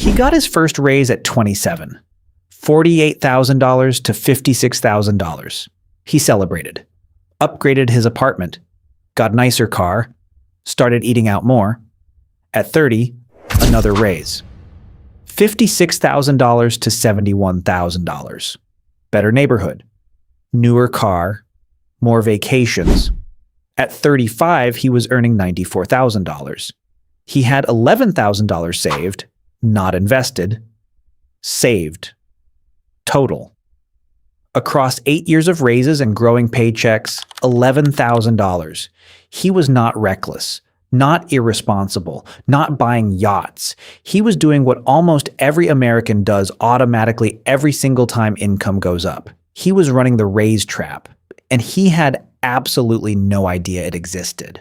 He got his first raise at 27, $48,000 to $56,000. He celebrated, upgraded his apartment, got a nicer car, started eating out more. At 30, another raise. $56,000 to $71,000. Better neighborhood, newer car, more vacations. At 35, he was earning $94,000. He had $11,000 saved, not invested, saved. Total. Across 8 years of raises and growing paychecks, $11,000. He was not reckless, not irresponsible, not buying yachts. He was doing what almost every American does automatically every single time income goes up. He was running the raise trap, and he had absolutely no idea it existed.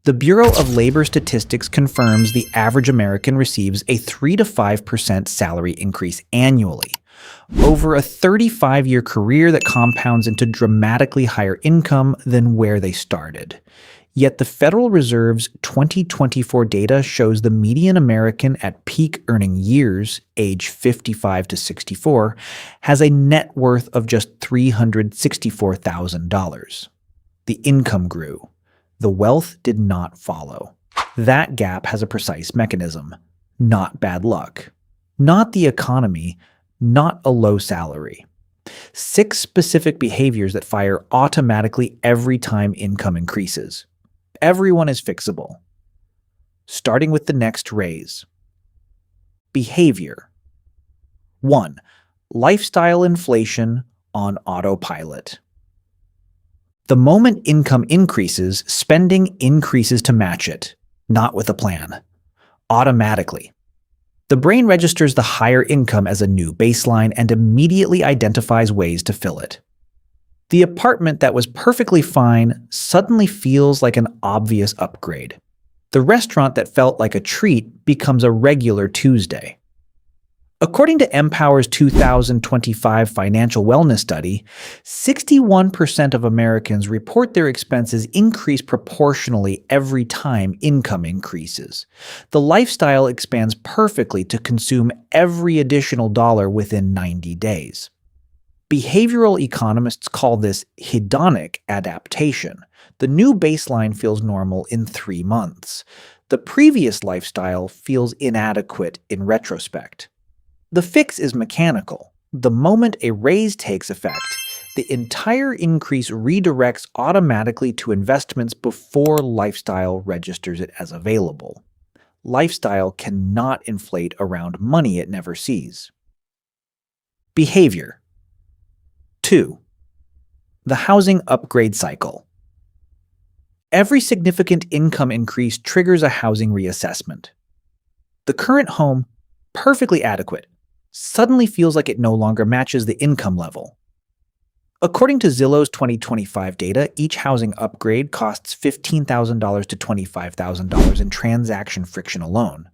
The Bureau of Labor Statistics confirms the average American receives a 3 to 5% salary increase annually, over a 35-year career that compounds into dramatically higher income than where they started. Yet the Federal Reserve's 2024 data shows the median American at peak earning years, age 55 to 64, has a net worth of just $364,000. The income grew. The wealth did not follow. That gap has a precise mechanism. Not bad luck. Not the economy. Not a low salary. 6 specific behaviors that fire automatically every time income increases. Everyone is fixable. Starting with the next raise. Behavior. 1. Lifestyle inflation on autopilot. The moment income increases, spending increases to match it, not with a plan. Automatically. The brain registers the higher income as a new baseline and immediately identifies ways to fill it. The apartment that was perfectly fine suddenly feels like an obvious upgrade. The restaurant that felt like a treat becomes a regular Tuesday. According to Empower's 2025 financial wellness study, 61% of Americans report their expenses increase proportionally every time income increases. The lifestyle expands perfectly to consume every additional dollar within 90 days. Behavioral economists call this hedonic adaptation. The new baseline feels normal in 3 months. The previous lifestyle feels inadequate in retrospect. The fix is mechanical. The moment a raise takes effect, the entire increase redirects automatically to investments before lifestyle registers it as available. Lifestyle cannot inflate around money it never sees. Behavior. 2. The housing upgrade cycle. Every significant income increase triggers a housing reassessment. The current home, perfectly adequate, suddenly feels like it no longer matches the income level. According to Zillow's 2025 data, each housing upgrade costs $15,000 to $25,000 in transaction friction alone.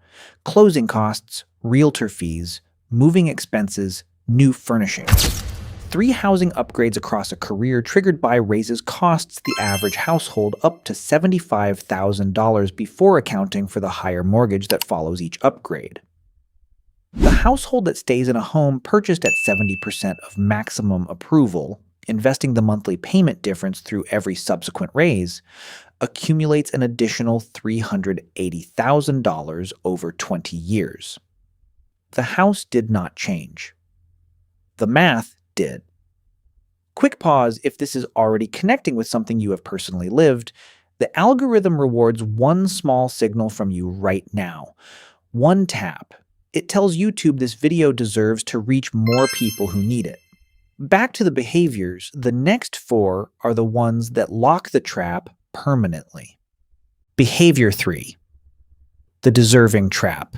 Closing costs, realtor fees, moving expenses, new furnishings. 3 housing upgrades across a career triggered by raises costs the average household up to $75,000 before accounting for the higher mortgage that follows each upgrade. The household that stays in a home purchased at 70% of maximum approval, investing the monthly payment difference through every subsequent raise, accumulates an additional $380,000 over 20 years. The house did not change. The math did. Quick pause if this is already connecting with something you have personally lived. The algorithm rewards one small signal from you right now. One tap. It tells YouTube this video deserves to reach more people who need it. Back to the behaviors, the next 4 are the ones that lock the trap permanently. Behavior 3. The deserving trap.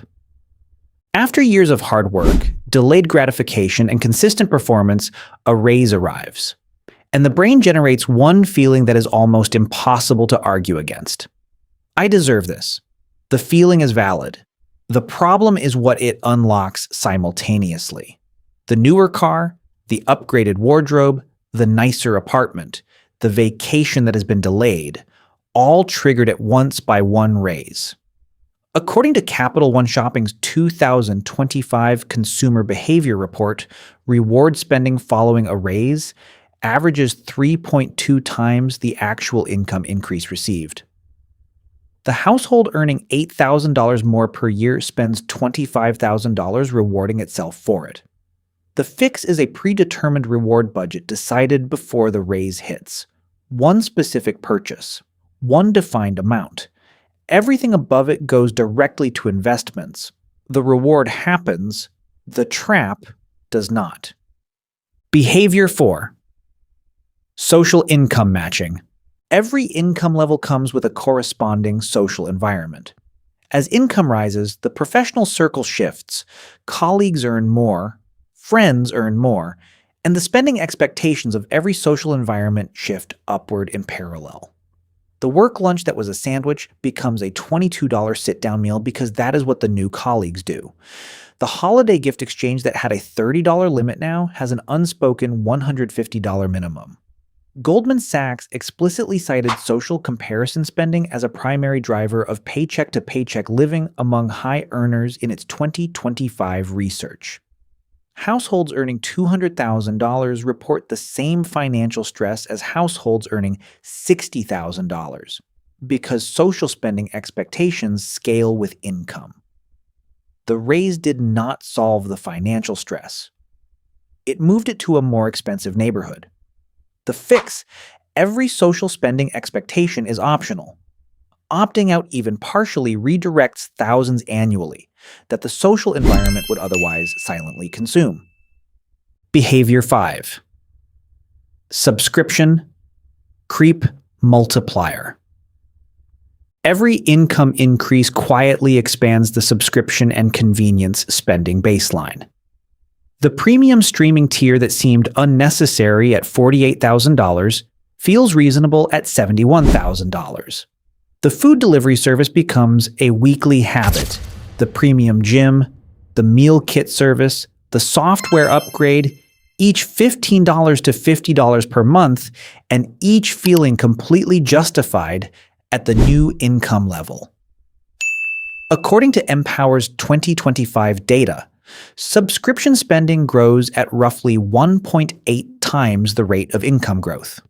After years of hard work, delayed gratification, and consistent performance, a raise arrives. And the brain generates one feeling that is almost impossible to argue against. I deserve this. The feeling is valid. The problem is what it unlocks simultaneously. The newer car, the upgraded wardrobe, the nicer apartment, the vacation that has been delayed, all triggered at once by one raise. According to Capital One Shopping's 2025 Consumer Behavior Report, reward spending following a raise averages 3.2 times the actual income increase received. The household earning $8,000 more per year spends $25,000 rewarding itself for it. The fix is a predetermined reward budget decided before the raise hits. One specific purchase, one defined amount. Everything above it goes directly to investments. The reward happens, the trap does not. Behavior 4. Social income matching. Every income level comes with a corresponding social environment. As income rises, the professional circle shifts. Colleagues earn more, friends earn more, and the spending expectations of every social environment shift upward in parallel. The work lunch that was a sandwich becomes a $22 sit-down meal because that is what the new colleagues do. The holiday gift exchange that had a $30 limit now has an unspoken $150 minimum. Goldman Sachs explicitly cited social comparison spending as a primary driver of paycheck-to-paycheck living among high earners in its 2025 research. Households earning $200,000 report the same financial stress as households earning $60,000 because social spending expectations scale with income. The raise did not solve the financial stress. It moved it to a more expensive neighborhood. The fix: every social spending expectation is optional. Opting out even partially redirects thousands annually that the social environment would otherwise silently consume. Behavior 5. Subscription creep multiplier. Every income increase quietly expands the subscription and convenience spending baseline. The premium streaming tier that seemed unnecessary at $48,000 feels reasonable at $71,000. The food delivery service becomes a weekly habit. The premium gym, the meal kit service, the software upgrade, each $15 to $50 per month, and each feeling completely justified at the new income level. According to Empower's 2025 data, subscription spending grows at roughly 1.8 times the rate of income growth.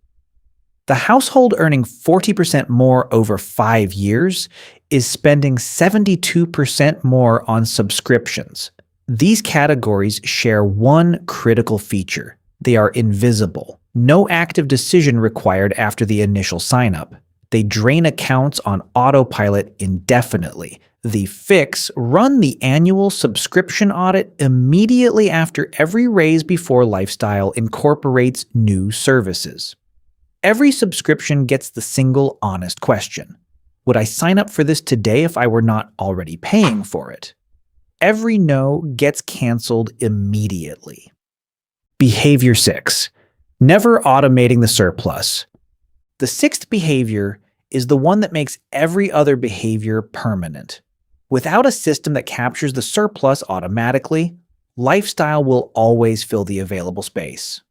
The household earning 40% more over 5 years is spending 72% more on subscriptions. These categories share one critical feature: they are invisible. No active decision required after the initial sign-up. They drain accounts on autopilot indefinitely. The fix: run the annual subscription audit immediately after every raise before lifestyle incorporates new services. Every subscription gets the single honest question: would I sign up for this today if I were not already paying for it? Every no gets canceled immediately. Behavior 6. Never automating the surplus. The sixth behavior is the one that makes every other behavior permanent. Without a system that captures the surplus automatically, lifestyle will always fill the available space.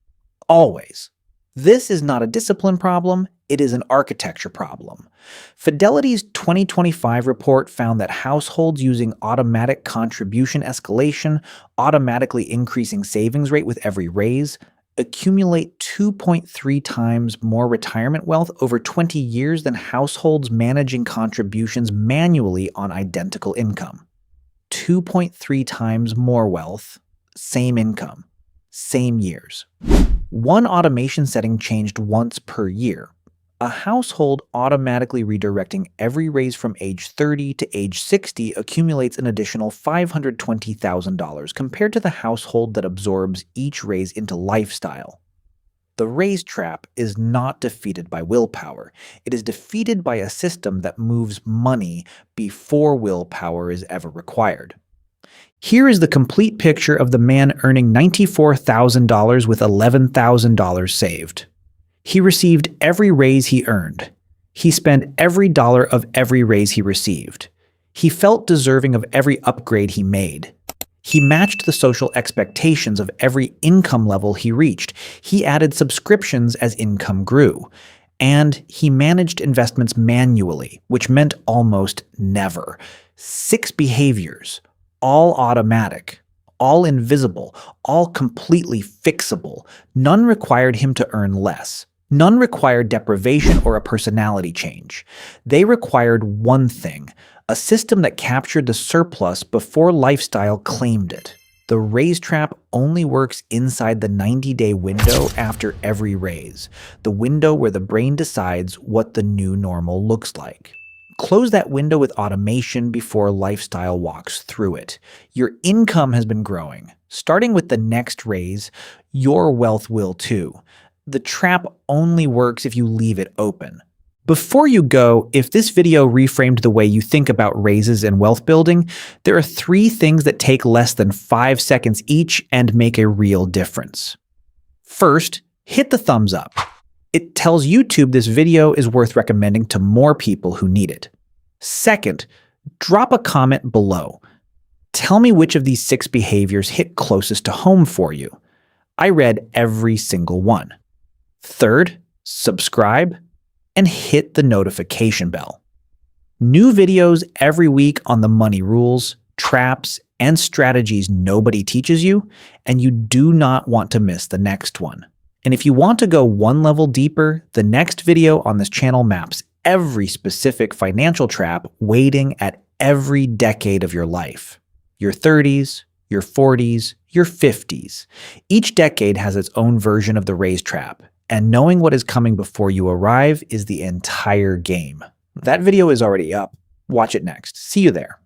Always. This is not a discipline problem, it is an architecture problem. Fidelity's 2025 report found that households using automatic contribution escalation, automatically increasing savings rate with every raise, accumulate 2.3 times more retirement wealth over 20 years than households managing contributions manually on identical income. 2.3 times more wealth, same income, same years. One automation setting changed once per year. A household automatically redirecting every raise from age 30 to age 60 accumulates an additional $520,000 compared to the household that absorbs each raise into lifestyle. The raise trap is not defeated by willpower. It is defeated by a system that moves money before willpower is ever required. Here is the complete picture of the man earning $94,000 with $11,000 saved. He received every raise he earned. He spent every dollar of every raise he received. He felt deserving of every upgrade he made. He matched the social expectations of every income level he reached. He added subscriptions as income grew. And he managed investments manually, which meant almost never. 6 behaviors, all automatic, all invisible, all completely fixable. None required him to earn less. None required deprivation or a personality change. They required one thing, a system that captured the surplus before lifestyle claimed it. The raise trap only works inside the 90-day window after every raise, the window where the brain decides what the new normal looks like. Close that window with automation before lifestyle walks through it. Your income has been growing. Starting with the next raise, your wealth will too. The trap only works if you leave it open. Before you go, if this video reframed the way you think about raises and wealth building, there are 3 things that take less than 5 seconds each and make a real difference. First, hit the thumbs up. It tells YouTube this video is worth recommending to more people who need it. Second, drop a comment below. Tell me which of these 6 behaviors hit closest to home for you. I read every single one. Third, subscribe and hit the notification bell. New videos every week on the money rules, traps, and strategies nobody teaches you, and you do not want to miss the next one. And if you want to go one level deeper, the next video on this channel maps every specific financial trap waiting at every decade of your life. Your 30s, your 40s, your 50s. Each decade has its own version of the raise trap, and knowing what is coming before you arrive is the entire game. That video is already up. Watch it next. See you there.